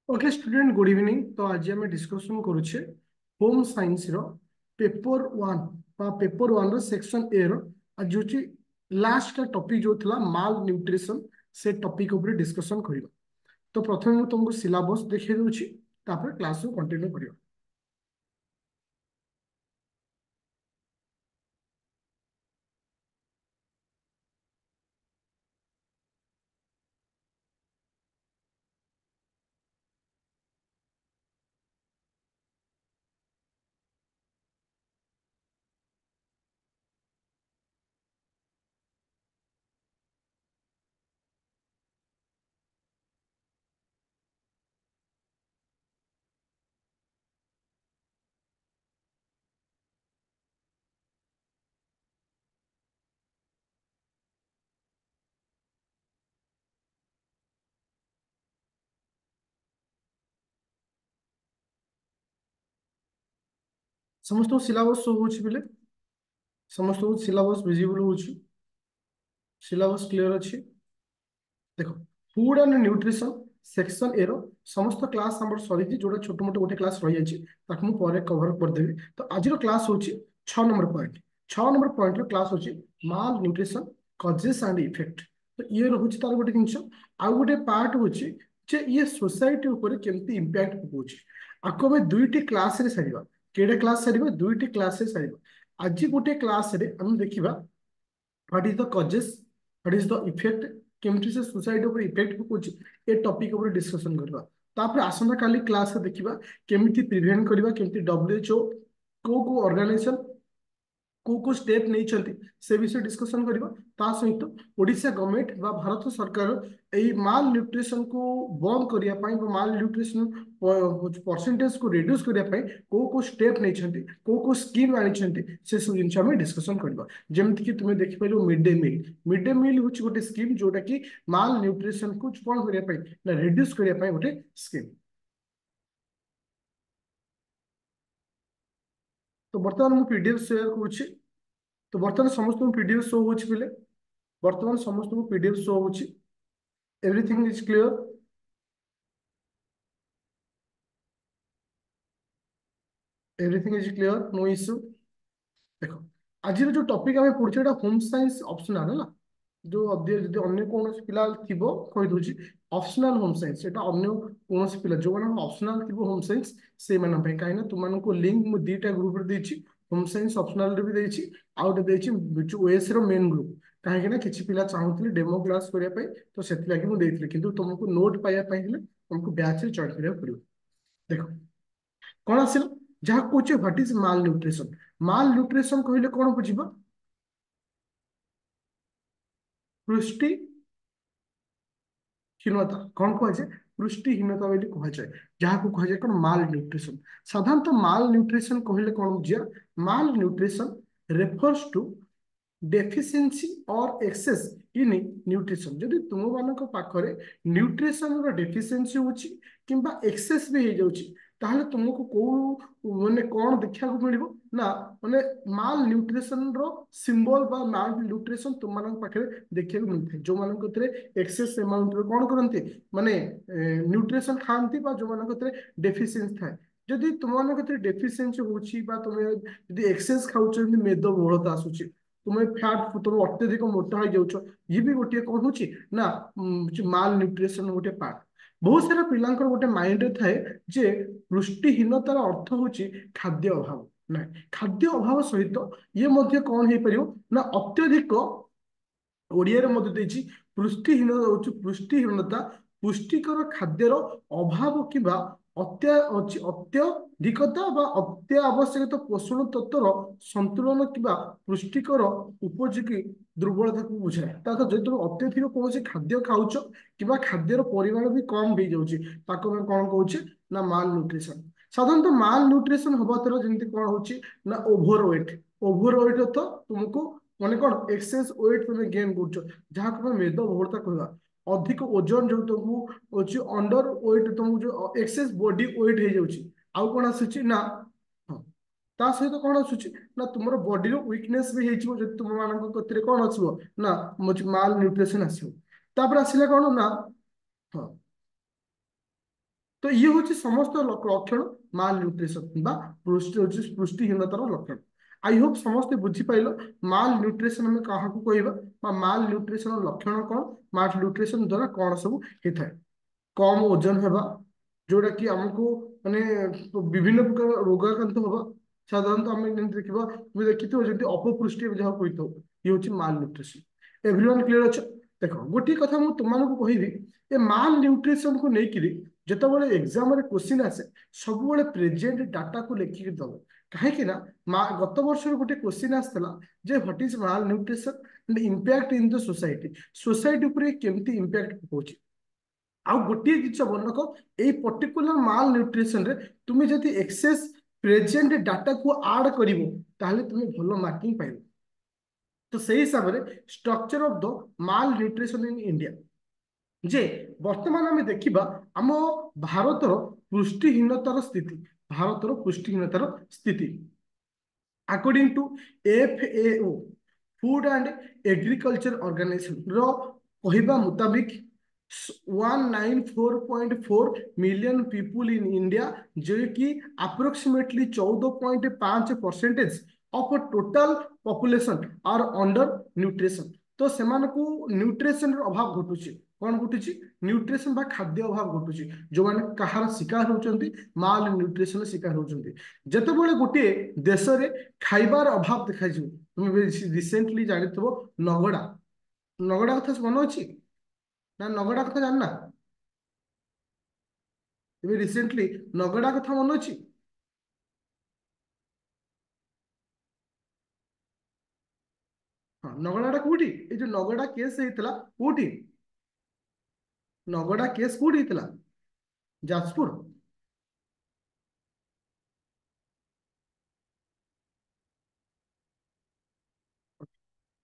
Okay student good evening. तो आज आम डिस्कसन करुचे होम साइंस रो पेपर वन पेपर वन रो सेक्शन ए रो आज जो लास्ट का टॉपिक जो थिला माल न्यूट्रिशन से टॉपिक ऊपर डिस्कशन करियो। तो प्रथम मु तुमको सिलेबस देखै दोछि तापर क्लास को कंटिन्यू करियो। समस्त सिलेबस सब होछि बिले समस्त सिलेबस विजिबल होछि। सिलेबस क्लियर अछि। देखो food and nutrition section A रो समस्त क्लास हमर सरी जोड़ा छोट मोट गोटे क्लास रही जाइए ताकि मुझे पर कवर करदेवी। तो आज क्लास हूँ 6 number point. 6 number point class हूँ माल न्यूट्रिशन कजेस एंड इफेक्ट। तो ये रोचे तार गोटे जिन आउ गोटे पार्ट हूँ जे ये सोसाइटी ऊपर केमती इम्पैक्ट पकाउछि। आपको आम दुईटी क्लास रे सारिबा। केडे क्लास सारिबा दुईटी क्लास रे सारिबा। आज गोटे क्लास रे हम देखिबा what is the causes what is the effect केमती से सोसाइटी ऊपर इफेक्ट पकाउछि ए टॉपिक ऊपर डिस्कशन करबा। तापर आसंता काली क्लास रे देखिबा केमती प्रिवेंट करबा केमती डब्ल्यूएचओ को ऑर्गेनाइजेशन को स्टेप नहीं से विषय डिस्कशन करबा। ता सहित ओडिशा गवर्नमेंट बा भारत सरकार एई माल न्यूट्रिशन को बंद करिया पई बा माल न्यूट्रिशन परसेंटेज को रिड्यूस करिया पई को स्टेप नहीं को स्कीम आनी से सब जिन हम डिस्कशन करबा। जेमति कि तुमे देखि पाइलो मिड डे मील होची गोटे स्कीम जोटा कि माल न्यूट्रिशन को कोन करिया पई ना रिड्यूस करिया पई गोटे स्कीम। तो वर्तमान मु पीडीएफ शेयर करूची। तो वर्तमान समस्त पीडीएफ शो होची बिले वर्तमान समस्त पीडीएफ शो होची। Everything is clear. Everything is clear no issue. देखो आज जो टॉपिक आम पढ़ुचे होम साइंस ऑप्शनल है जो जदि अन्य कौन पिला थिबो कहि दोची ऑप्शनल होम साइंस एटा अन्य कौन पिला जो माने ऑप्शनल थिबो होम साइंस से माने पे काइना तुम मानको लिंक मु दीटा ग्रुप रे देछि। होम साइंस ऑप्शनल रे भी देछि आउट देछि जो ओएस रो मेन ग्रुप काहे ना किछि पिला चाहुतले डेमो क्लास करिया पे तो सेति लागि मु देथिले किंतु तुमको नोट पाया पे हेले तुमको बैच रे जॉइन करिया पड़ियो। देखो कौन आसिल जहाँ कहे what is mall nutrition. Mall nutrition कहले कौन बुझिबा पुष्टि हीनता कौन कहुए पुष्टिहीनता बोली कहुए जहाँ को कहुए कौन माल न्यूट्रिशन। साधारणतः माल न्यूट्रिशन कहले कौन बुझिया माल न्यूट्रिशन रेफर्स टू डेफिशिएंसी और एक्सेस इन न्यूट्रिशन। जदि तुम मानक पाखरे न्यूट्रिशन रो डेफिशिएंसी होची किंबा एक्सेस भी हो जाउची ताहले तुमको को माने कौन देखा मिलिबो ना माने माल न्यूट्रिशन रो सिंबल बा माल न्यूट्रिशन तुम मानक पाखरे देखा मिलथे जो मानक कतरे एक्सेस अमाउंट रो कौन करंती माने न्यूट्रिशन खांती बा जो मानक कतरे डेफिशिएंसी थाए। जदि तुम मानक कतरे डेफिशिएंसी होची बा तुम जदि एक्सेस खाउछ मेद बहुलता आसुची तुम्हें फैट तुम अत्यधिक मोटा हो जाउछ ये भी गोटे कौन होची ना माल न्यूट्रिशन गोटे पार्ट। बहुत सारा पिलांकर गोटे माइंड रे थाए जे पुष्टिहीनतार अर्थ होची खाद्य अभाव ना खाद्य अभाव सहित ये मध्य कौन हो पारियो ना अत्यधिक ओडिया मध्य देछि पुष्टिहीन होची पुष्टिहीनता पुष्टिकर खाद्यर अभाव किबा अत्यधिकता बा अत्यावश्यक पोषण तत्वर संतुलन किबा पुष्टिकर उपयोगी दुर्बलता को बुझाए। जब तुम अत्यधिक कौन खाद्य खाऊच कि खाद्यर परिमाण भी कम हो जाऊँगी ताको मैं कौन कहूँ ना माल न्यूट्रिशन। साधारणतः माल न्यूट्रिशन हवा तरह जमी कौन हो ना ओभर वेट तो तुमको माने कौन एक्सेस वेट तुम गेन कर जहाँ को मेद बहुलता कहवा अधिक ओजन जो तुमको अच्छी अंडर वेट तुमको जो एक्सेस बॉडी वेट हो जाऊँगी आउ कौन आसूची ना हाँ ता सहित कौन आसूची ना तुम बॉडी वीकनेस भी हो तुम मान कतिरे कौन आसो ना माल न्यूट्रिशन आसो। तापर आसिला कौन ना हाँ तो ये हूँ समस्त लक्षण माल न्यूट्रिशन बा पुष्टिहीनतार लक्षण। आई होप समस्ते बुझीपार माल न्यूट्रिशन आम क्या कहवा माल न्यूट्रिशन लक्षण कौन माल न्यूट्रिशन द्वारा कौन सब होता है। कम ओजन हेबा जोटा कि आमको माने विभिन्न प्रकार रोगाक्रांत हवा साधारणतः आम देखा तुम देखिथ जब अपपुष्टि जहाँ कही ये हूँ माल न्यूट्रिशन। एवरीवन क्लियर अच्छे। देख गोटे कथा मुझे तुमको कहबी ए माल न्यूट्रिशन को लेकिन जितेबाला एग्जाम क्वेश्चन आसे सब प्रेजेंट डाटा को लेखिक दब कहीं गत वर्ष गोटे क्वेश्चन आसाला जे what is malnutrition impact in the society society केमती इम्पैक्ट पकाउछि। आउ गोटे जिन मन रख ये पर्टिकुलर माल न्यूट्रिशन रे तुम्हें जब एक्सेस प्रेजेंट डाटा को आड कर तुम्हें भल मार्किंग पाइब। तो सही हिसाब से structure of the malnutrition in India जे वर्तमान आम देखा आम भारतर पुष्टिहीनतार स्थिति भारतर पुष्टिहीनतार स्थिति according to FAO food and agriculture organisation रो कहवा मुताबिक 194.4 मिलियन पीपुल इन इंडिया जो कि approximately 14.5% of total population are undernutrition. तो से न्यूट्रिशन अभाव घटुची कौन घटुची न्यूट्रिशन बा खाद्य अभाव घटुची जो मैंने कहार शिकार होती माल न्यूट्रिशन शिकार होती। जितेबाला गोटे देश में खाइबार अभाव देखा तुम रिसेंटली जानी नगड़ा नगड़ा कथा मन अच्छी ना नगड़ा कथा जानना रिसेंटली नगड़ा कथा मन अच्छी। हाँ नगड़ा कौटी ये जो नगड़ा केस होता कौटी नगड़ा केस कौटी होता जाजपुर।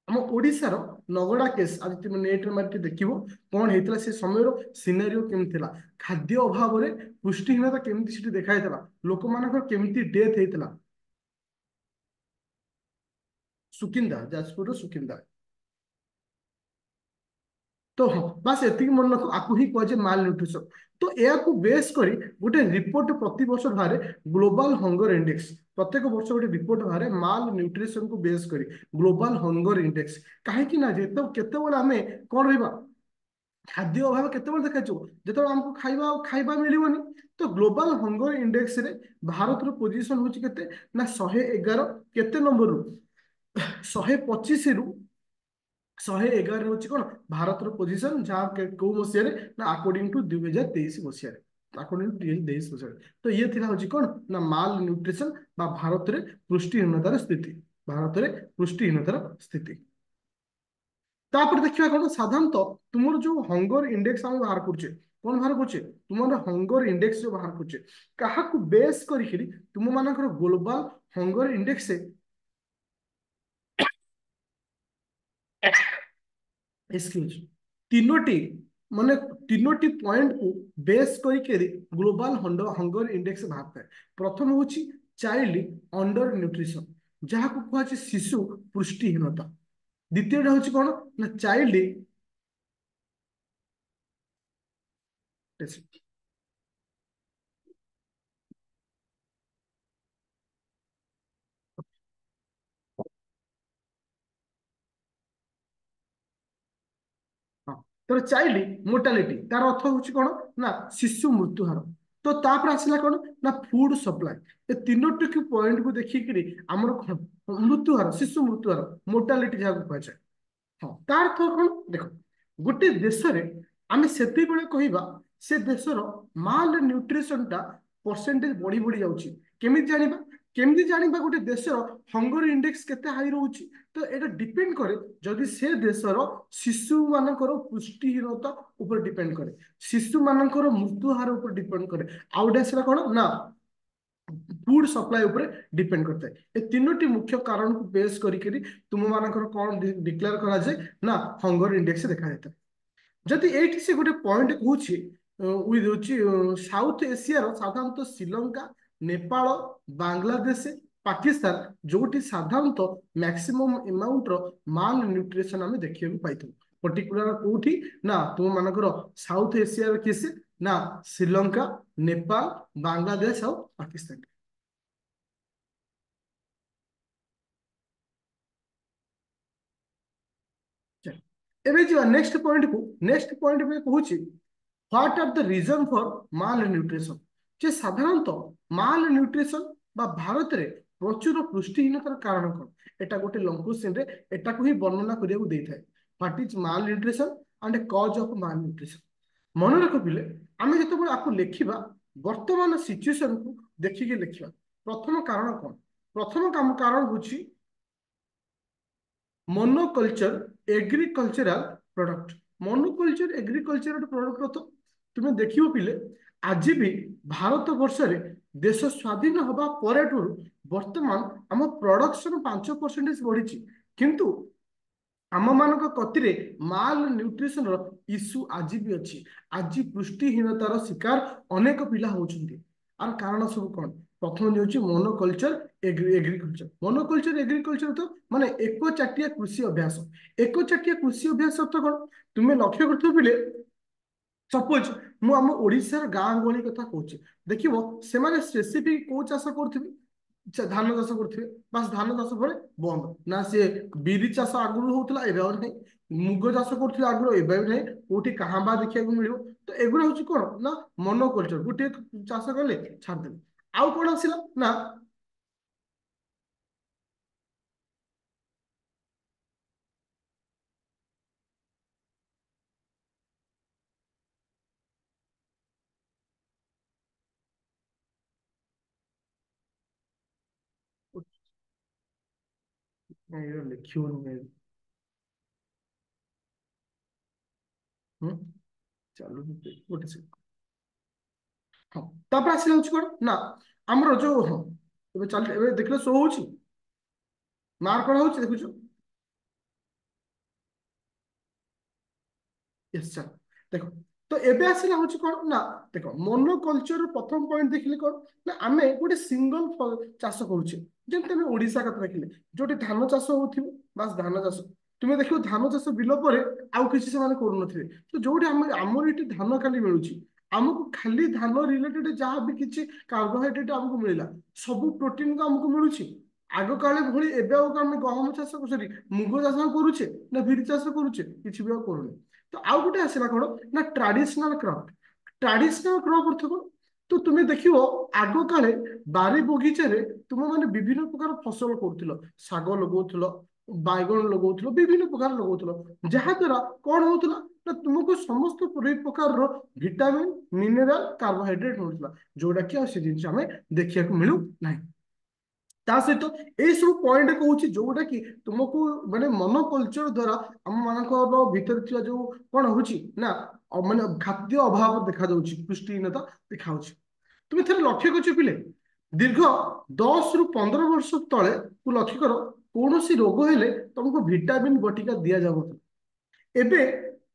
आम ओडिशार नगड़ा केस आज तुम नेट मार्क देख कौन होता से समय सिनेरियो केमती खाद्य अभाव में पुष्टिहीनता केमती देखा लोक मान केमती डेथ होता सुकिंदा जाजपुर सुकिंदा। तो हाँ बस एति मन रख आपको ही कहे माल न्यूट्रिशन। तो या बेस कर गोटे रिपोर्ट प्रति वर्ष बाहर ग्लोबल हंगर इंडेक्स प्रत्येक वर्ष गोटे रिपोर्ट बाहर माल न्यूट्रिशन को बेस कर ग्लोबल हंगर इंडेक्स कहीं केत आम कौन रहा खाद्य अभाव केत देखा जो आमको खाइबा खाइबा मिलनी। तो ग्लोबल हंगर इंडेक्स रे भारत पोजीशन हूँ के ना 111 केते नंबर रू 125 रु 111 हूँ कौन भारत पोजीशन जहाँ कौ मसीह ना अकॉर्डिंग टू 2023 मसीह अकॉर्डिंग टू 2023 मसीह। तो ये थिला हूँ कौन ना माल न्यूट्रिशन बा भारत में पुष्टिहीनतार स्थिति भारत में पुष्टिहीनतार स्थिति। तापर देखिए कौन साधारणतः तुम जो हंगर इंडेक्स आम बाहर करुचे कौन बाहर करुचे तुम हंगर इंडेक्स जो बाहर करुचे क्या बेस करी तुम मानकर ग्लोबल हंगर इंडेक्स एक्सक्यूज तीनोटी माने तीनोटी पॉइंट को बेस करी ग्लोबल हंगर इंडेक्स बाहर था। प्रथम हूँ चाइल्ड अंडर न्यूट्रिशन जहाँ को कहुचे शिशु पुष्टिहीनता। द्वितीय हूँ कौन ना चाइल्ड हाँ तर चाइल्ड मोर्टालिटी तार अर्थ हूँ कौन ना शिशु मृत्यु हार। तो तापर आसला कौन ना फूड सप्लाई ए तीनोटी पॉइंट को देखिक आमर मृत्यु हार शिशु मृत्यु हार मोर्टालिटी जहाँ कहुए हाँ तार अर्थ कौन देख गोटे देश आम से कहवा से देशर माल न्यूट्रिशन टा परसेंटेज बढ़ी बढ़ी जाऊँगी केमी जाना केमी जाना गोटे देशर हंगर इंडेक्स केते हाई रोचे। तो ये डिपेंड करे जदि से देशर शिशु मानकर पुष्टिहीनता ऊपर डिपेंड करे शिशु मानकर मृत्यु हार ऊपर डिपेंड करे आउ गोटे आसला कौन ना फूड सप्लाई ऊपर डिपेंड करता है। ये तीनोटी मुख्य कारण को बेस करी तुम मानकर कौन डिक्लेयर करा जाए ना हंगर इंडेक्स देखा जाता है। जदि एठी से गोटे पॉइंट कहूँ साउथ एशियार साधारणतः श्रीलंका नेपाल बांग्लादेश पाकिस्तान जोटी साधारणतः मैक्सिमम अमाउंट माल न्यूट्रिशन आम देखा पाई। पर्टिकुलर कोठी ना तुम मानकर साउथ एशिया किस ना श्रीलंका नेपाल बांग्लादेश और पाकिस्तान। एबे जो नेक्स्ट पॉइंट में कहूची what are the reason for malnutrition जे साधारणतः माल न्यूट्रिशन बा भारत रे प्रचुर पुष्टिहीनतार कारण कौन एटा गोटे लंग क्वेश्चन रे एटा को ही वर्णना करिया देई थाए what is mall nutrition and cause of mall nutrition मन रख पिले आमे जतबे आपको लेखिबा वर्तमान सिचुएशन को देखिके लेखिबा प्रथम कारण कौन प्रथम काम कारण होची monoculture agricultural product monoculture agricultural product तो तुम्हें देखियो पिले आज भी भारत वर्ष रे देश स्वाधीन हवा परेटू वर्तमान आम प्रोडक्शन 5% बढ़ी किंतु आम मान कतिरे माल न्यूट्रिशन इश्यू आज भी अच्छी आज पुष्टिहीनतार शिकार अनेक पिला होउछन्ति आर कारण सब कौन प्रथम जो मोनोकल्चर एग्रीकल्चर मोनोकल्चर एग्रीकल्चर तो माने एक चाटिया कृषि अभ्यास एक चाटिया कृषि अभ्यास तो कौन तुम्हें लक्ष्य करते सपोज मु आम ओडिशार गाँ गहली कथा कहूँ देखिए से स्पेसिफिक कौ चाष करुवे धान चाष करुवे बास धान चाष पर बंद ना सी बिरी चाष आगुरी होता एवं नहीं मुग चाष करुले आगुरी एवं नहीं कौटी कहाँ बा देखा मिले तो एगुड़ा हूँ कौन ना मोनोकल्चर गोटे चाष कले छाड़देले आउ कौन आसला ना लिखियो चलो गोटे से हाँ तापर आसला हूँ कौन ना आमर जो हाँ एबे चल एबे देखले शो होची मार्क कौन होची देखुछु यस सर देखो तो एबे आसला हूँ कौन ना देखो मोनोकल्चर प्रथम पॉइंट देखिले कौन ना आमे गोटे सिंगल चाष करूचे जेमते आमे ओडिशा कथा देखिले जोटे धान चाष होथिबो बास धान चाष तुमे देखियो धान चाष बिल पर आउ किछि से माने करू नथिबे तो जोटे हमर इटी धान खाली मिलुची हमको खाली धान रिलेटेड जहाँ भी किछि कार्बोहाइड्रेट हमको मिलला सब प्रोटीन को हमको मिलुची आग काले भली एबे आमे गहम चाष सॉरी मुग चाष करूचे ना बिरि चाष करूचे किछि भी करूने तो आउ गोटे आसला कौन ना ट्राडिशनल क्रॉप ट्राडिशनल क्रॉप अर्थ कौन तो तुम्हें देखियो आग काले बारी बगीचे तुम मैंने विभिन्न प्रकार फसल करुल शाग लगौल बैगण लगौल विभिन्न प्रकार लगौल जहाँ द्वारा कौन होता ना तुमको समस्त प्रकार विटामिन मिनेराल कार्बोहाइड्रेट मिलूला जोटा कि से जिन आम देखा मिलू ना ता सहित यही सब पॉइंट कहूँ जोटा कि तुमको माने मोनोकल्चर द्वारा आम मान भीतर जो कौन हो ना माने खाद्य अभाव देखा पुष्टिहीनता देखा तुम्हें थे लक्ष्य कर पिले दीर्घ 10 ରୁ 15 वर्ष तले तू लक्ष्य कर कौन सी रोग हेले तुमको विटामिन बटिका दि जाऊ एबे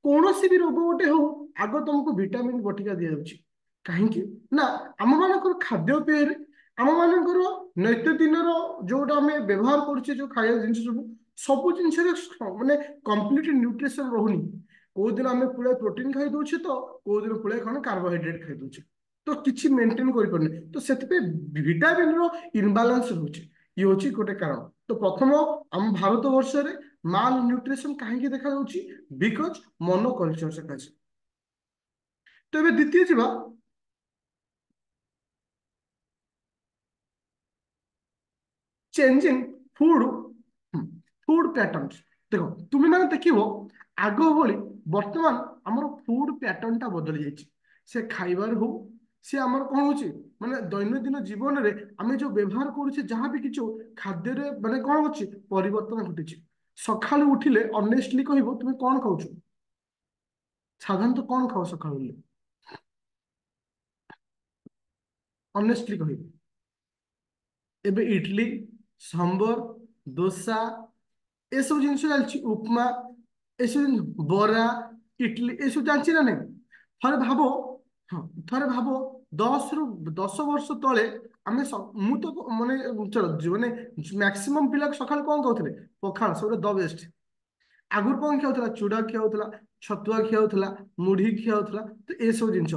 कौन सी भी रोग गोटे हो आग तुमको विटामिन बटिका दि जाऊँ कहीं ना आम मान खाद्यपेय आम मानकर नैत दिन जोटा आम व्यवहार करुचे जो खाया जिन सब जिन माने कंप्लीट न्यूट्रिशन रोनी कौ दिन आम पुरा प्रोटीन खाई दौचे तो कौ दिन पुरा कौन कार्बोहाइड्रेट खाई दौचे तो किसी मेंटेन कर तो से विटामिन रो इनबालांस रोचे ये हूँ गोटे कारण तो प्रथम आम भारत वर्ष में माल न्यूट्रिशन कहीं देखा बिकज मोनोकल्चर सकाशे तो ये द्वितीय जीवा चेंजिंग फूड फूड पैटर्न्स देखो तुम्हें मैंने देखो आग भली बर्तमान आमर फूड पैटर्न टा बदली जाइए से खाइबार हो सी आमर कौन हो माने दैनंदिन जीवन में आम जो व्यवहार करुचे जहाँ भी किछु खाद्य माने कौन अच्छी परिवर्तन घटी सका उठिले अनेस्टली कह तुम्हें कौन खाऊ साधारणतः कौन खाओ सका अनेस्टली कह एबे इडली सांबर डोसा ये सब जिन चलती उपमा ये सब बरा इडली ये सब जानची ना नहीं थे भाव हाँ थे भाव 10 ରୁ 10 वर्ष तले आम मु तो माने चलो माने मैक्सिमम पिला सका कौन कहते पखाल सब द बेस्ट ଆଗରୁ କଣ ଖିଆ ହଉଥିଲା? ଚୁଡା ଖିଆ ହଉଥିଲା, ଛତୁଆ ଖିଆ ହଉଥିଲା, ମୁଢି ଖିଆ ହଉଥିଲା। ତ ଏସବୁ ଜିନିଷ,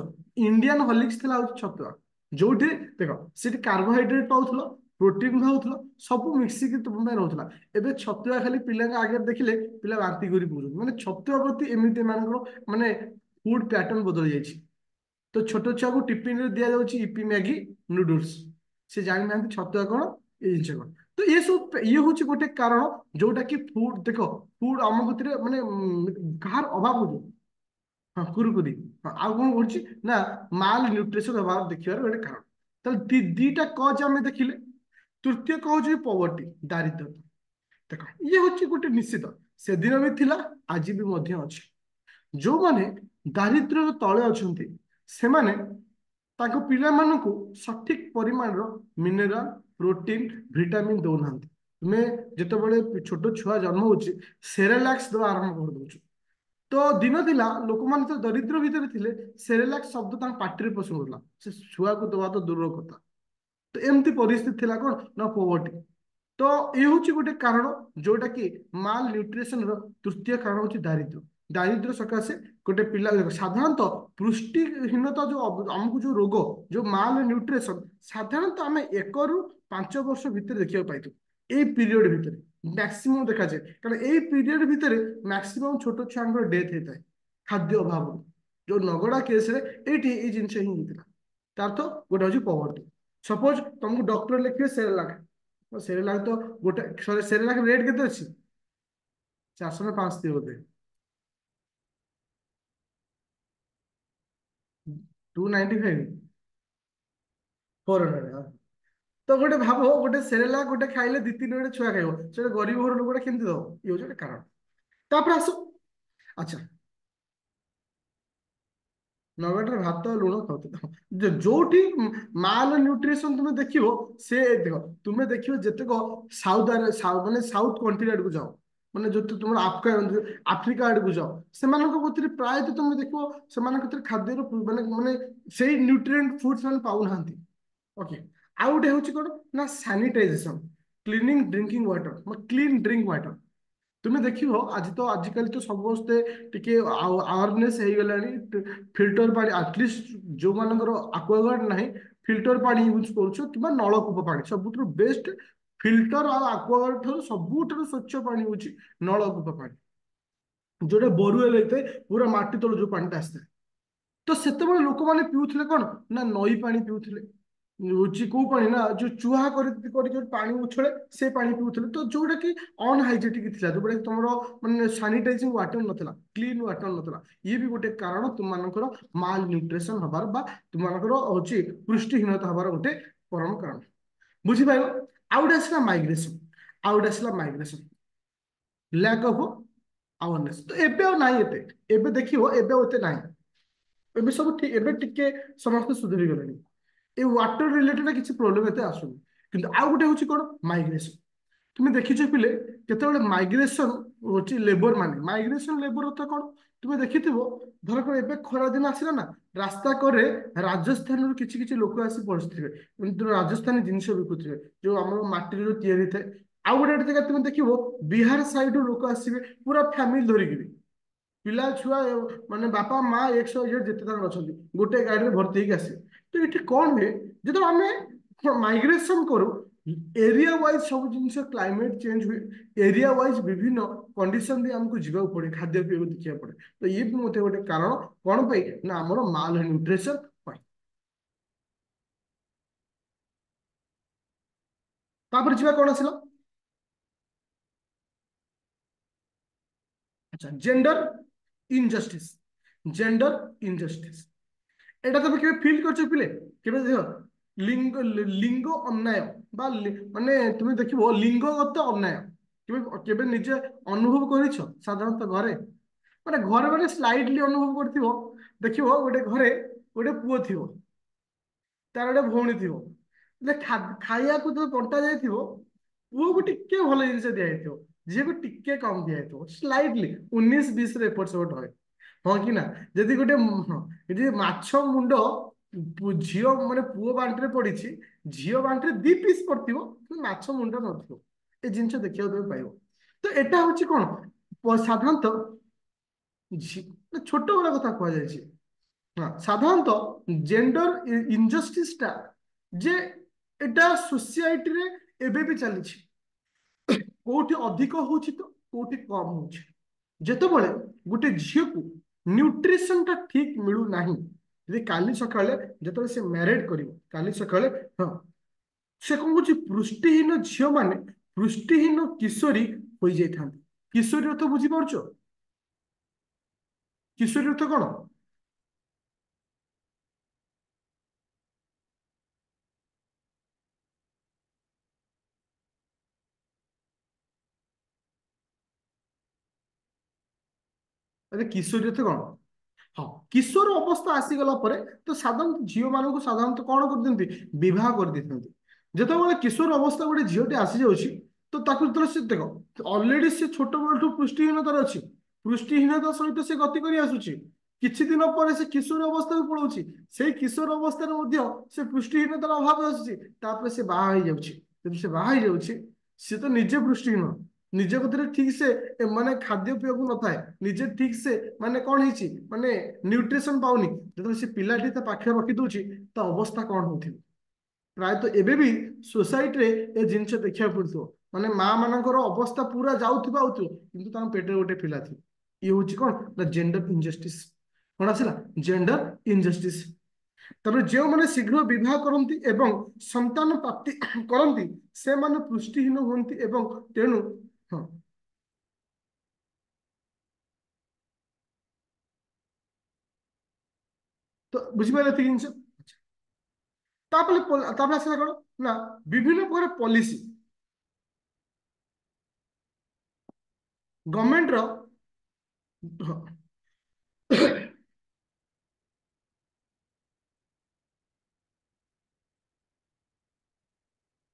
ଇଣ୍ଡିଆନ ହର୍ଲିକ୍ସ ଥିଲା ହଉଛି ଛତୁଆ, ଯୋଉଠି ଦେଖ ସେଠି କାର୍ବୋହାଇଡ୍ରେଟ ପାଉଥିଲ, ପ୍ରୋଟିନ ପାଉଥିଲ, ସବୁ ମିଶିକି ତୁମ ପାଇଁ ରହୁଥିଲା। ଏବେ ଛତୁଆ ଖାଲି ପିଲାଙ୍କ ଆଗରେ ଦେଖିଲେ ପିଲା ବାନ୍ତି କରି ପକଉଛନ୍ତି। ମାନେ ଛତୁଆ ପ୍ରତି ଏମିତି ଏମାନଙ୍କର ମାନେ ଫୁଡ ପ୍ୟାଟର୍ନ ବଦଳି ଯାଇଛି। ତ ଛୋଟ ଛୁଆକୁ ଟିଫିନରେ ଦିଆଯାଉଛି ଇପି, ମ୍ୟାଗି, ନୁଡୁଲ୍ସ। ସେ ଜାଣିନାହାନ୍ତି ଛତୁଆ କଣ, ଏ ଜିନିଷ କଣ। ତ ଇଏ ସବୁ ଇଏ ହଉଛି ଗୋଟେ କାରଣ, ଯୋଉଟା କି ଫୁଡ ଦେଖ, ଫୁଡ ଆମ ଭିତରେ ମାନେ କାହାର ଅଭାବ ହଉଛି। ହଁ କୁରୁକୁରି। ହଁ ଆଉ କଣ କରୁଛି ନା ମାଲ ନ୍ୟୁଟ୍ରିସନ ଅଭାବ ଦେଖିବାର ଗୋଟେ କାରଣ। ତାହେଲେ ଦିଟା କଜ ଆମେ ଦେଖିଲେ। ତୃତୀୟ କହୁଛି ପଭର୍ଟି, ଦାରିଦ୍ରତା। ଦେଖ ଇଏ ହଉଛି ଗୋଟେ ନିଶ୍ଚିତ, ସେଦିନ ବି ଥିଲା, ଆଜି ବି ମଧ୍ୟ ଅଛି। ଯୋଉମାନେ ଦାରିଦ୍ର୍ୟର ତଳେ ଅଛନ୍ତି, ସେମାନେ ତାଙ୍କ ପିଲାମାନଙ୍କୁ ସଠିକ ପରିମାଣର ମିନେରାଲ, ପ୍ରୋଟିନ, ଭିଟାମିନ ଦଉନାହାନ୍ତି। ତୁମେ ଯେତେବେଳେ ଛୋଟ ଛୁଆ ଜନ୍ମ ହଉଛି, ସେରେଲାକ୍ସ ଦେବା ଆରମ୍ଭ କରିଦଉଛୁ। ତ ଦିନ ଥିଲା ଲୋକମାନେ ତ ଦରିଦ୍ର ଭିତରେ ଥିଲେ, ସେରେଲାକ୍ସ ଶବ୍ଦ ତାଙ୍କ ପାଟିରେ ପଶୁନଥିଲା, ସେ ଛୁଆକୁ ଦବା ତ ଦୂରର କଥା। ତ ଏମିତି ପରିସ୍ଥିତି ଥିଲା କଣ ନା ପୋଭର୍ଟି। ତ ଏ ହଉଛି ଗୋଟେ କାରଣ, ଯୋଉଟା କି ମାଲ ନ୍ୟୁଟ୍ରିସନର ତୃତୀୟ କାରଣ ହଉଛି ଦାରିଦ୍ର୍ୟ। ଦାରିଦ୍ର୍ୟ ସକାଶେ ଗୋଟେ ପିଲା ସାଧାରଣତଃ ପୃଷ୍ଟିହୀନତା, ଯୋଉ ଆମକୁ ଯୋଉ ରୋଗ, ଯୋଉ ମାଲ ନ୍ୟୁଟ୍ରିସନ, ସାଧାରଣତଃ ଆମେ 1 ରୁ 5 ବର୍ଷ ଭିତରେ ଦେଖିବାକୁ ପାଇଥାଉ। ଏଇ ପିରିୟଡ ଭିତରେ ମ୍ୟାକ୍ସିମମ୍ ଦେଖାଯାଏ, କାରଣ ଏଇ ପିରିୟଡ ଭିତରେ ମ୍ୟାକ୍ସିମମ୍ ଛୋଟ ଛୁଆଙ୍କର ଡେଥ୍ ହେଇଥାଏ ଖାଦ୍ୟ ଅଭାବରୁ। ଯୋଉ ନଗଡା କେସରେ ଏଇଠି ଏଇ ଜିନିଷ ହିଁ ହେଇଥିଲା। ତାର ତ ଗୋଟେ ହଉଛି ପଭର୍ଟି। ସପୋଜ ତମକୁ ଡକ୍ଟର ଲେଖିବେ ସେରେଲାକ, ସେରେଲାକ ତ ଗୋଟେ ସେରେଲାକ ରେଟ୍ କେତେ ଅଛି? 400 ନା 500 ବୋଧେ। 295, 400। ତ ଗୋଟେ ଭାବ, ଗୋଟେ ସେରେଲାକ ଗୋଟେ ଖାଇଲେ 2-3 ଗୋଟେ ଛୁଆ ଖାଇବ, ସେଟା ଗରିବ ଘର ଲୋକଟା କେମିତି ଦବ? ଇଏ ହଉଛି ଗୋଟେ କାରଣ। ତାପରେ ଆସ, ଆଚ୍ଛା, ନଗରରେ ଭାତ ଲୁଣ ଖାଉଥିଲେ। ଯୋଉଠି ମାଲ ନ୍ୟୁଟ୍ରିସନ ତୁମେ ଦେଖିବ, ସେ ଦେଖ ତୁମେ ଦେଖିବ ଯେତେକ ମାନେ ସାଉଥ କଣ୍ଟ୍ରି ଆଡକୁ ଯାଅ, ମାନେ ଯଦି ତୁମର ଆଫ୍ରିକା ଆଡକୁ ଯାଅ, ସେମାନଙ୍କ ଭିତରେ ପ୍ରାୟତଃ ତୁମେ ଦେଖିବ ସେମାନଙ୍କ ଭିତରେ ଖାଦ୍ୟର ମାନେ ମାନେ ସେଇ ନ୍ୟୁଟ୍ରିଏଣ୍ଟ ଫୁଡ ସେମାନେ ପାଉନାହାନ୍ତି। ଓକେ। ଆଉ ଗୋଟେ ହଉଛି କଣ ନା sanitisation, cleaning drinking water, clean drink water. ତୁମେ ଦେଖିବ ଆଜି ତ ଆଜିକାଲି ତ ସମସ୍ତେ ଟିକେ ଆୱାରନେସ୍ ହେଇଗଲାଣି। ଫିଲ୍ଟର ପାଣି ଆଟଲିଷ୍ଟ ଯୋଉମାନଙ୍କର ଆକ୍ୱାଗାର୍ଡ ନାହିଁ, ଫିଲ୍ଟର ପାଣି ୟୁଜ କରୁଛ କିମ୍ବା ନଳକୂପ ପାଣି। ସବୁଠାରୁ ବେଷ୍ଟ ଫିଲ୍ଟର ଆଉ ଆକ୍ୱାଗାର୍ଡ ଠାରୁ ସବୁଠାରୁ ସ୍ୱଚ୍ଛ ପାଣି ହଉଛି ନଳକୂପ ପାଣି, ଯୋଉଟା ବୋରୱେଲ ହେଇଥାଏ, ପୁରା ମାଟି ତଳୁ ଯୋଉ ପାଣିଟା ଆସିଥାଏ। ତ ସେତେବେଳେ ଲୋକମାନେ ପିଉଥିଲେ କଣ ନା ନଈ ପାଣି ପିଉଥିଲେ। ହଉଛି କୋଉ ପାଣି ନା ଯୋଉ ଚୁହା କରି ଯୋଉ ପାଣି ଉଛଳେ ସେ ପାଣି ପିଉଥିଲେ। ତ ଯୋଉଟା କି ଅନହାଇଜେଟିକ ଥିଲା, ଯୋଉଟା କି ତମର ମାନେ ସାନିଟାଇଜିଂ ୱାଟର ନଥିଲା, କ୍ଲିନ ୱାଟର ନଥିଲା। ଇଏ ବି ଗୋଟେ କାରଣ ତୁମମାନଙ୍କର ମାଲ ନ୍ୟୁଟ୍ରିସନ ହବାର ବା ତୁମମାନଙ୍କର ହଉଛି ପୃଷ୍ଟିହୀନତା ହବାର ଗୋଟେ ପରମ କାରଣ। ବୁଝିପାରିଲ? ଆଉ ଗୋଟେ ଆସିଲା ମାଇଗ୍ରେସନ, ଆଉ ଗୋଟେ ଆସିଲା ମାଇଗ୍ରେସନ, ଲ୍ୟାକ୍ ଅଫ୍ ଆୱାରନେସ୍। ତ ଏବେ ଆଉ ନାହିଁ ଏତେ, ଏବେ ଦେଖିବ ଏବେ ଆଉ ଏତେ ନାହିଁ। ଏବେ ସବୁ ଠିକ, ଏବେ ଟିକେ ସମସ୍ତେ ସୁଧୁରି ଗଲେଣି। এই ওয়াটার রিলেটেড কিছু প্রোবলেম এতে আসুনি। কিন্তু ଆଉ ଗୋଟେ ହଉଛି କଣ ମାଇଗ୍ରେସନ। তুমি ଦେଖିଛ ପିଲେ କେତେବେଳେ ମାଇଗ୍ରେସନ ହଉଛି ଲେବର, ମାନେ ମାଇଗ୍ରେସନ ଲେବର ଅର୍ଥ କଣ? ତୁମେ ଦେଖିଥିବ ଧରକ ଏବେ ଖରା ଦିନ ଆସିଲା ନା, ରାସ୍ତା କରେ ରାଜସ୍ଥାନରୁ କିଛି କିଛି ଲୋକ ଆସି ବସିଥିବେ, କିନ୍ତୁ ରାଜସ୍ଥାନୀ ଜିନିଷ ବିକୁଥିବେ, ଯୋଉ ଆମର ମାଟିରେ ଯୋଉ ତିଆରି ହେଇଥାଏ। ଆଉ ଗୋଟେ ଜାଗା ତୁମେ ଦେଖିବ ବିହାର ସାଇଡରୁ ଲୋକ ଆସିବେ ପୁରା ଫ୍ୟାମିଲି ଧରିକିରି, ପିଲା ଛୁଆ ମାନେ ବାପା ମା ଏକ୍ସ ୱାଇ ଜେଡ୍ ଯେତେ ଜଣ ଅଛନ୍ତି ଗୋଟେ ଗାଡିରେ ଭର୍ତ୍ତି ହେଇକି ଆସିବେ। ତ ଏଠି କଣ ହୁଏ, ଯେତେବେଳେ ଆମେ ମାଇଗ୍ରେସନ କରୁ, ଏରିଆ ୱାଇଜ ସବୁ ଜିନିଷ କ୍ଲାଇମେଟ ଚେଞ୍ଜ ହୁଏ, ଏରିଆ ୱାଇଜ ବିଭିନ୍ନ କଣ୍ଡିସନ ଦେଇ ଆମକୁ ଯିବାକୁ ପଡେ, ଖାଦ୍ୟ ପେୟକୁ ଦେଖିବାକୁ ପଡେ। ତ ଇଏ ବି ମଧ୍ୟ ଗୋଟେ କାରଣ, କଣ ପାଇଁ ନା ଆମର ମାଲ ନ୍ୟୁଟ୍ରିସନ ପାଇଁ। ତାପରେ ଯିବା କଣ ଆସିଲା, ଆଚ୍ଛା, ଜେଣ୍ଡର ଇନଜଷ୍ଟିସ, ଜେଣ୍ଡର ଇନଜଷ୍ଟିସ। এটা ତମେ କେବେ ଫିଲ୍ କରିଛ ପିଲେ? କେବେ ଦେଖ ଲିଙ୍ଗ ଲିଙ୍ଗ ଅନ୍ୟାୟ ବା ମାନେ ତୁମେ ଦେଖିବ ଲିଙ୍ଗଗତ ଅନ୍ୟାୟ କେବେ କେବେ ନିଜେ ଅନୁଭବ କରିଛ? ସାଧାରଣତଃ ଘରେ, ମାନେ ଘରେ ମାନେ ସ୍ଲାଇଟଲି ଅନୁଭବ କରିଥିବ। ଦେଖିବ ଗୋଟେ ଘରେ ଗୋଟେ ପୁଅ ଥିବ, ତାର ଗୋଟେ ଭଉଣୀ ଥିବ, ଖାଇବାକୁ ତ ବଣ୍ଟା ଯାଇଥିବ, ପୁଅକୁ ଟିକେ ଭଲ ଜିନିଷ ଦିଆଯାଇଥିବ, ଝିଅକୁ ଟିକେ କମ ଦିଆଯାଇଥିବ, ସ୍ଲାଇଟଲି 19-20ରେ ଏପଟ ସେପଟ ହୁଏ। ହଁ କି ନା? ଯଦି ଗୋଟେ ହଁ, ଯଦି ମାଛ ମୁଣ୍ଡ ଝିଅ ମାନେ ପୁଅ ବାଣ୍ଟିରେ ପଡିଛି, ଝିଅ ବାଣ୍ଟିରେ 2 ପିସ୍ ପଡିଥିବ, କିନ୍ତୁ ମାଛ ମୁଣ୍ଡ ନଥିବ। ଏ ଜିନିଷ ଦେଖିବାକୁ ତମେ ପାଇବ। ତ ଏଟା ହଉଛି କଣ ସାଧାରଣତଃ ଛୋଟ ବେଳ କଥା କୁହାଯାଇଛି। ହଁ ସାଧାରଣତଃ ଜେଣ୍ଡର ଇନଜଷ୍ଟିସ ଟା ଯେ ଏଟା ସୋସାଇଟିରେ ଏବେ ବି ଚାଲିଛି। କୋଉଠି ଅଧିକ ହଉଛି ତ କୋଉଠି କମ ହଉଛି। ଯେତେବେଳେ ଗୋଟେ ଝିଅକୁ ନ୍ୟୁଟ୍ରିସନ ଟା ଠିକ ମିଳୁନାହିଁ, ଯଦି କାଲି ସକାଳେ ଯେତେବେଳେ ସେ ମ୍ୟାରେଡ କରିବ, କାଲି ସକାଳେ ହଁ ସେ କଣ କରୁଛି, ପୃଷ୍ଟିହୀନ ଝିଅ ମାନେ ପୃଷ୍ଟିହୀନ କିଶୋରୀ ହୋଇଯାଇଥାନ୍ତି। କିଶୋରୀ ଅର୍ଥ ବୁଝିପାରୁଛ? କିଶୋରୀ ଅର୍ଥ କଣ? ଆରେ କିଶୋରୀ ଅର୍ଥ କଣ? ହଁ କିଶୋର ଅବସ୍ଥା ଆସିଗଲା ପରେ ତ ସାଧାରଣତଃ ଝିଅ ମାନଙ୍କୁ ସାଧାରଣତଃ କଣ କରିଦିଅନ୍ତି, ବିବାହ କରିଦେଇଥାନ୍ତି। ଯେତେବେଳେ କିଶୋର ଅବସ୍ଥା ଗୋଟେ ଝିଅଟି ଆସିଯାଉଛି ତ ତାକୁ ଯେତେବେଳେ ସେ ଦେଖ ଅଲରେଡି ସେ ଛୋଟ ବେଳଠୁ ପୃଷ୍ଟିହୀନତାରେ ଅଛି, ପୃଷ୍ଟିହୀନତା ସହିତ ସେ ଗତି କରି ଆସୁଛି, କିଛି ଦିନ ପରେ ସେ କିଶୋର ଅବସ୍ଥାକୁ ପଳାଉଛି, ସେଇ କିଶୋର ଅବସ୍ଥାରେ ମଧ୍ୟ ସେ ପୃଷ୍ଟିହୀନତାର ଅଭାବ ଆସୁଛି, ତାପରେ ସେ ବାହା ହେଇଯାଉଛି। ଯଦି ସେ ବାହା ହେଇଯାଉଛି ସେ ତ ନିଜେ ପୃଷ୍ଟିହୀନ, ନିଜ କତିରେ ଠିକ ସେ ମାନେ ଖାଦ୍ୟ ପିଇବାକୁ ନଥାଏ, ନିଜେ ଠିକ ସେ ମାନେ କଣ ହେଇଛି ମାନେ ନ୍ୟୁଟ୍ରିସନ ପାଉନି, ଯେତେବେଳେ ସେ ପିଲାଟି ତା ପାଖରେ ରଖି ଦଉଛି ତା ଅବସ୍ଥା କଣ ହଉଥିବ। ପ୍ରାୟତଃ ଏବେ ବି ସୋସାଇଟିରେ ଏ ଜିନିଷ ଦେଖିବାକୁ ପଡୁଥିବ, ମାନେ ମା ମାନଙ୍କର ଅବସ୍ଥା ପୁରା ଯାଉଥିବ ଆଉଥିବ କିନ୍ତୁ ତାଙ୍କ ପେଟରେ ଗୋଟେ ପିଲା ଥିବ। ଇଏ ହଉଛି କଣ ନା ଜେଣ୍ଡର ଇନଜଷ୍ଟିସ। କଣ ଆସିଲା? ଜେଣ୍ଡର ଇନଜଷ୍ଟିସ। ତାପରେ ଯେଉଁମାନେ ଶୀଘ୍ର ବିବାହ କରନ୍ତି ଏବଂ ସନ୍ତାନ ପ୍ରାପ୍ତି କରନ୍ତି ସେମାନେ ପୃଷ୍ଟିହୀନ ହୁଅନ୍ତି ଏବଂ ତେଣୁ ହଁ ତ ବୁଝିପାରିଲେ ଏତିକି ଜିନିଷ। ତାପରେ ଆସିଲା କଣ ନା ବିଭିନ୍ନ ପ୍ରକାର ପଲିସି ଗଭର୍ଣମେଣ୍ଟର। ହଁ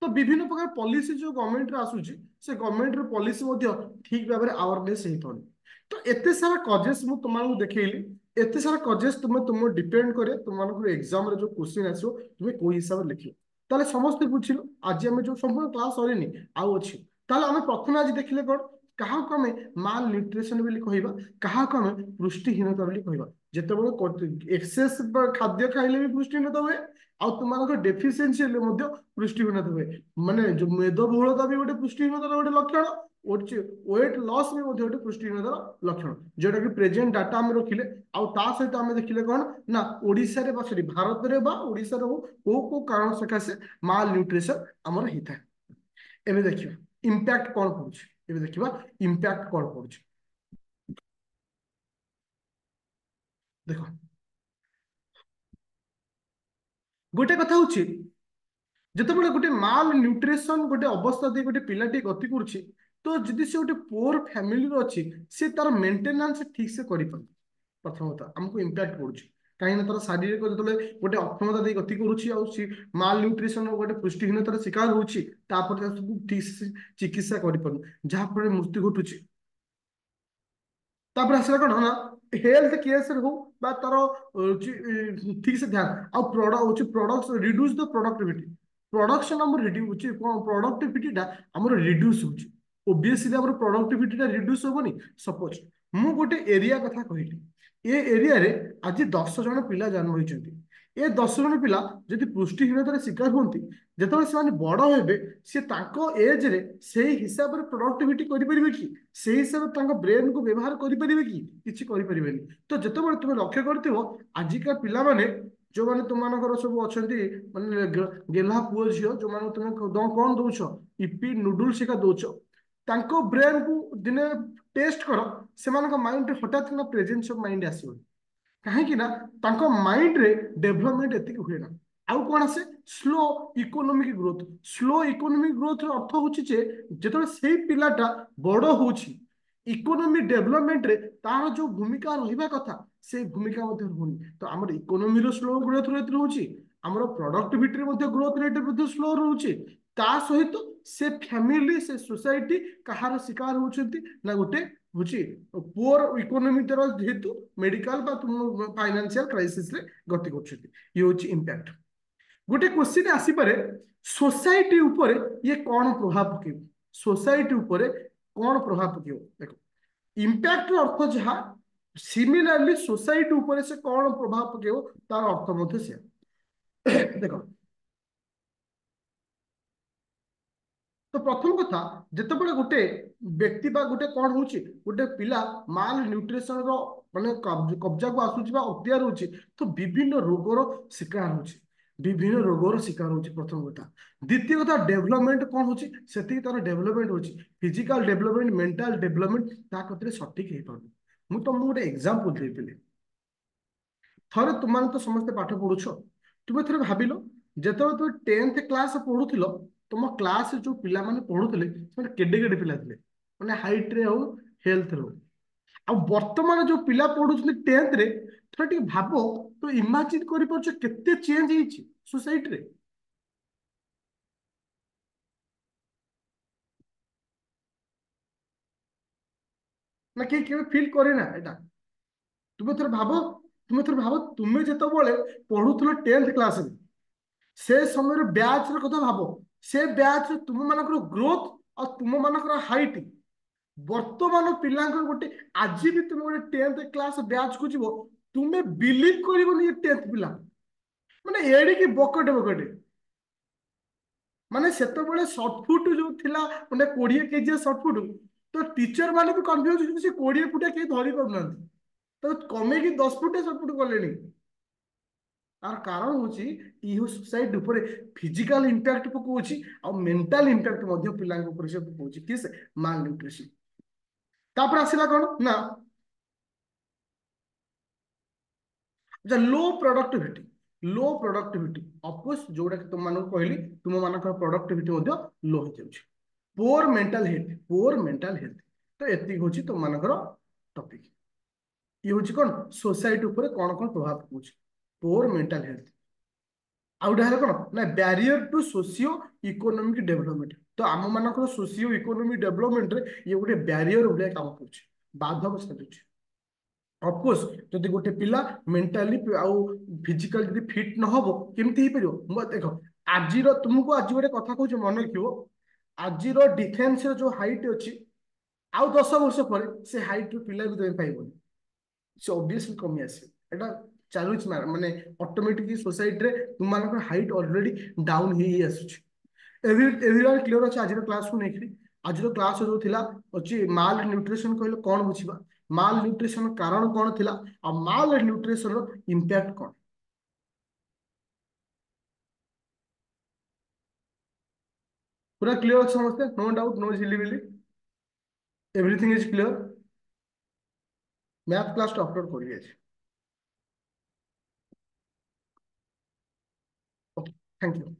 ତ ବିଭିନ୍ନ ପ୍ରକାର ପଲିସି ଯୋଉ ଗଭର୍ଣମେଣ୍ଟରେ ଆସୁଛି ସେ ଗଭର୍ଣମେଣ୍ଟର ପଲିସି ମଧ୍ୟ ଠିକ ଭାବରେ ଆୱାରନେସ୍ ହେଇପାରୁନି। ତ ଏତେ ସାରା କଜେସ୍ ମୁଁ ତୁମମାନଙ୍କୁ ଦେଖେଇଲି, ଏତେ ସାରା କଜେସ୍ ତୁମ ଡିପେଣ୍ଡ କରେ ତୁମମାନଙ୍କର ଏକ୍ସାମରେ ଯୋଉ କ୍ୱେଶ୍ଚିନ୍ ଆସିବ ତୁମେ କୋଉ ହିସାବରେ ଲେଖିବ। ତାହେଲେ ସମସ୍ତେ ବୁଝିଲୁ ଆଜି ଆମେ ଯୋଉ ସମ୍ପୂର୍ଣ୍ଣ କ୍ଲାସ୍ ସରିନି ଆଉ ଅଛି। ତାହେଲେ ଆମେ ପ୍ରଥମେ ଆଜି ଦେଖିଲେ କଣ, କାହାକୁ ଆମେ ମାଲ ନ୍ୟୁଟ୍ରିସନ ବୋଲି କହିବା, କାହାକୁ ଆମେ ପୃଷ୍ଟିହୀନତା ବୋଲି କହିବା। ଯେତେବେଳେ ଏକ୍ସେସ ଖାଦ୍ୟ ଖାଇଲେ ବି ପୃଷ୍ଟିହୀନତା ହୁଏ, ଆଉ ତୁମମାନଙ୍କ ଡେଫିସିଏନ୍ସି ହେଲେ ମଧ୍ୟ ପୃଷ୍ଟିହୀନତା ହୁଏ। ମାନେ ଯୋଉ ମେଦବହୁଳତା ବି ଗୋଟେ ପୃଷ୍ଟିହୀନତାର ଗୋଟେ ଲକ୍ଷଣ, ୱେଟ୍ ଲସ୍ ବି ମଧ୍ୟ ଗୋଟେ ପୃଷ୍ଟିହୀନତାର ଲକ୍ଷଣ, ଯୋଉଟା କି ପ୍ରେଜେଣ୍ଟ ଡାଟା ଆମେ ରଖିଲେ। ଆଉ ତା ସହିତ ଆମେ ଦେଖିଲେ କଣ ନା ଓଡିଶାରେ ବା ସରି ଭାରତରେ ବା ଓଡିଶାରେ ହଉ କୋଉ କୋଉ କାରଣ ସକାଶେ ମାଲ ନ୍ୟୁଟ୍ରିସନ ଆମର ହେଇଥାଏ। ଏବେ ଦେଖିବା ଇମ୍ପାକ୍ଟ କଣ ପଡୁଛି। ଏବେ ଦେଖିବା ଇମ୍ପାକ୍ଟ କଣ ପଡୁଛି। ଦେଖ ଗୋଟେ କଥା ହଉଛି, ଯେତେବେଳେ ଗୋଟେ ମାଲ ନ୍ୟୁଟ୍ରିସନ ଗୋଟେ ଅବସ୍ଥା ଦେଇ ଗୋଟେ ପିଲାଟି ଗତି କରୁଛି, ତ ଯଦି ସେ ଗୋଟେ ପୁଅର ଫ୍ୟାମିଲିର ଅଛି ସେ ତାର ମେଣ୍ଟେନାନ୍ସ ଠିକ ସେ କରିପାରୁନି। ପ୍ରଥମ କଥା ଆମକୁ ଇମ୍ପାକ୍ଟ ପଡୁଛି, କାହିଁକି ନା ତାର ଶାରୀରିକ ଯେତେବେଳେ ଗୋଟେ ଅକ୍ଷମତା ଦେଇ ଗତି କରୁଛି ଆଉ ସେ ମାଲ ନ୍ୟୁଟ୍ରିସନ ଗୋଟେ ପୃଷ୍ଟିହୀନତାର ଶିକାର ହଉଛି, ତାପରେ ତାକୁ ଠିକ ସେ ଚିକିତ୍ସା କରିପାରୁନି, ଯାହା ଫଳରେ ମୃତ୍ୟୁ ଘଟୁଛି। ତାପରେ ଆସିଲା କଣ ନା ହେଲ୍ଥ କେସରେ ହଉ ବା ତାର ଠିକ ସେ ଧ୍ୟାନ ଆଉ ପ୍ରଡକ୍ଟ ରିଡ୍ୟୁସ ଦ ପ୍ରଡକ୍ଟିଭିଟି, ପ୍ରଡକ୍ସନ ଆମର ରିଡ୍ୟୁସ କଣ ପ୍ରଡକ୍ଟିଭିଟିଟା ଆମର ରିଡ୍ୟୁସ ହଉଛି। ଓବିୟସଲି ଆମର ପ୍ରଡକ୍ଟିଭିଟିଟା ରିଡ୍ୟୁସ ହବନି। ସପୋଜ ମୁଁ ଗୋଟେ ଏରିଆ କଥା କହିଲି, ଏ ଏରିଆରେ ଆଜି 10 ଜଣ ପିଲା ଜନ୍ମ ହୋଇଛନ୍ତି, ଏ 10 ଜଣ ପିଲା ଯଦି ପୃଷ୍ଟିହୀନତାର ଶିକାର ହୁଅନ୍ତି, ଯେତେବେଳେ ସେମାନେ ବଡ ହେବେ ସେ ତାଙ୍କ ଏଜରେ ସେଇ ହିସାବରେ ପ୍ରଡକ୍ଟିଭିଟି କରିପାରିବେ କି, ସେଇ ହିସାବରେ ତାଙ୍କ ବ୍ରେନକୁ ବ୍ୟବହାର କରିପାରିବେ କି? କିଛି କରିପାରିବେନି। ତ ଯେତେବେଳେ ତୁମେ ଲକ୍ଷ୍ୟ କରିଥିବ ଆଜିକା ପିଲାମାନେ ଯୋଉମାନେ ତୁମମାନଙ୍କର ସବୁ ଅଛନ୍ତି ମାନେ ଗେହ୍ଲା ପୁଅ ଝିଅ ଯୋଉମାନଙ୍କୁ ତୁମେ କଣ ଦଉଛ, ଇପି ନୁଡୁଲ୍ସ ଏକା ଦଉଛ, ତାଙ୍କ ବ୍ରେନକୁ ଦିନେ ଟେଷ୍ଟ କର, ସେମାନଙ୍କ ମାଇଣ୍ଡରେ ହଠାତ୍ କିନା ପ୍ରେଜେନ୍ସ ଅଫ ମାଇଣ୍ଡ ଆସିବନି। କାହିଁକି ନା ତାଙ୍କ ମାଇଣ୍ଡରେ ଡେଭଲପମେଣ୍ଟ ଏତିକି ହୁଏ ନା। ଆଉ କଣ ଆସେ, slow economic growth. Slow economic ଗ୍ରୋଥର ଅର୍ଥ ହଉଛି ଯେ ଯେତେବେଳେ ସେଇ ପିଲାଟା ବଡ ହଉଛି ଇକୋନୋମି ଡେଭଲପମେଣ୍ଟରେ ତାର ଯୋଉ ଭୂମିକା ରହିବା କଥା ସେଇ ଭୂମିକା ମଧ୍ୟ ରହୁନି। ତ ଆମର ଇକୋନୋମିର ସ୍ଲୋ ଗ୍ରୋଥ ରେଟ୍ ରହୁଛି, ଆମର ପ୍ରଡକ୍ଟିଭିଟିରେ ମଧ୍ୟ ଗ୍ରୋଥ ରେଟ୍ ମଧ୍ୟ ସ୍ଲୋ ରହୁଛି। ତା ସହିତ ସେ ଫ୍ୟାମିଲି ସେ ସୋସାଇଟି କାହାର ଶିକାର ହଉଛନ୍ତି ନା ଗୋଟେ ହଉଛି ପୁଅର ଇକୋନୋମି ଦ୍ୱାରା ଯେହେତୁ ମେଡିକାଲ ବା ଫାଇନାନ୍ସିଆଲ କ୍ରାଇସିସରେ ଗତି କରୁଛନ୍ତି। ଇଏ ହଉଛି ଇମ୍ପାକ୍ଟ। ଗୋଟେ କ୍ୱେଶ୍ଚିନ୍ ଆସିପାରେ ସୋସାଇଟି ଉପରେ ଇଏ କଣ ପ୍ରଭାବ ପକେଇବ, ସୋସାଇଟି ଉପରେ କଣ ପ୍ରଭାବ ପକେଇବ। ଦେଖ इम्पैक्ट अर्थ जहाँ सिमिलरली सोसाइटी ऊपर से कौन प्रभाव पकेव तार अर्थ मध्य से देख तो प्रथम कथा जितेबाला गोटे व्यक्ति बा गोटे कौन हूँ गोटे पिला माल न्यूट्रिशन रो माने कब्जा को आसूची अख्तियार होची तो विभिन्न रोगर शिकार होची विभिन्न रोगर शिकार होची प्रथम कथा द्वितीय कथा डेवलपमेंट कौन होची सेति तार डेवलपमेंट होची फिजिकल डेवलपमेंट मेंटल डेवलपमेंट ता कतरे सटीक हे पाबो मु तुमको गोटे एग्जांपल देइतिले थरे तुम तो समस्ते पाठ पढ़ुछ तुम थे भाविल जिते तुम 10th क्लास पढ़ुल तुम क्लास जो पिला माने पढ़ुले केडे केडे पिला थे मैंने हाइट रे हो हेल्थ रे हो आ वर्तमान जो पिला पढ़ुଛନ୍ତି 10th रे थोड़ा टिके भाव तो इमेजिन करि परछ केते चेंज ହେଇଛି सोसाइटी रे ना के फील करे ना एटा तुम थे भाव तुम्हें जिते पढ़ुल 10th क्लास रे से समय ब्याच कथा भाव से ब्याच तुम मानकर ग्रोथ और तुम मानकर हाइट वर्तमान पिला गोटे आज भी तुम गोटे 10th क्लास ब्याच को जीव तुम्हें बिलीव कर 10th पिला माने एड़ी बकटे बकटे माने सेतबेले शॉर्टफुट जो थिला माने 20 केजी शॉर्टफुट तो टीचर माने भी कंफ्यूज से 20 फुटिया के धरी पाउना तो कमे की 10 फुटिया शॉर्टफुट कले तार कारण हूँ इहो सोसाइटी ऊपर फिजिकल इंपैक्ट पकाउछि आ मेंटल इंपैक्ट मध्य पिला ऊपर से पकाउछि किस माल न्यूट्रिशन तापर आसिला कौन ना अच्छा लो प्रोडक्टिविटी अफकोर्स जोड़ा कि तुम मानक कहली तुम मानक प्रोडक्टिविटी लो हो जाउछि पोर मेंटल हेल्थ तो एति होछि तुम मानकर टॉपिक ये होछि कोन सोसाइटी ऊपर कोन कोन प्रभाव पकाउछि पोर मेंटल हेल्थ आउ गोटे है कौन ना barrier to socio economic development तो आम मानकर सोसियो इकोनोमिक डेवलपमेंट रे ये गोटे बैरियर भाया काम कर बाधक साजुच अफकोर्स जदि गोटे पिला मेंटाली आउ फिजिकल जदि फिट न हो केमती हो पार देख आज तुमको आज गोटे कथा कहूँ मन रखियो आज डिफेन्स जो हाइट अच्छी आउ 10 वर्ष पर से हाइट पिला भी तुम पाइबनी से ऑब्वियसली कमी आसे एटा चलुच माने ऑटोमेटिक सोसाइटी रे तुम मानकर हाइट ऑलरेडी डाउन ही आसुची एवरी क्लियर अच्छे आज क्लास को नहीं आज क्लास जो थिला अच्छी माल न्यूट्रिशन कहले कौन बुझा माल न्यूट्रिशन कारण कौन थिला आ माल न्यूट्रिशन रो इंपैक्ट कौन पूरा क्लियर अच्छे समझते नो डाउट नो झिलिबिली everything is clear math class तो अपलोड करिए ओके थैंक यू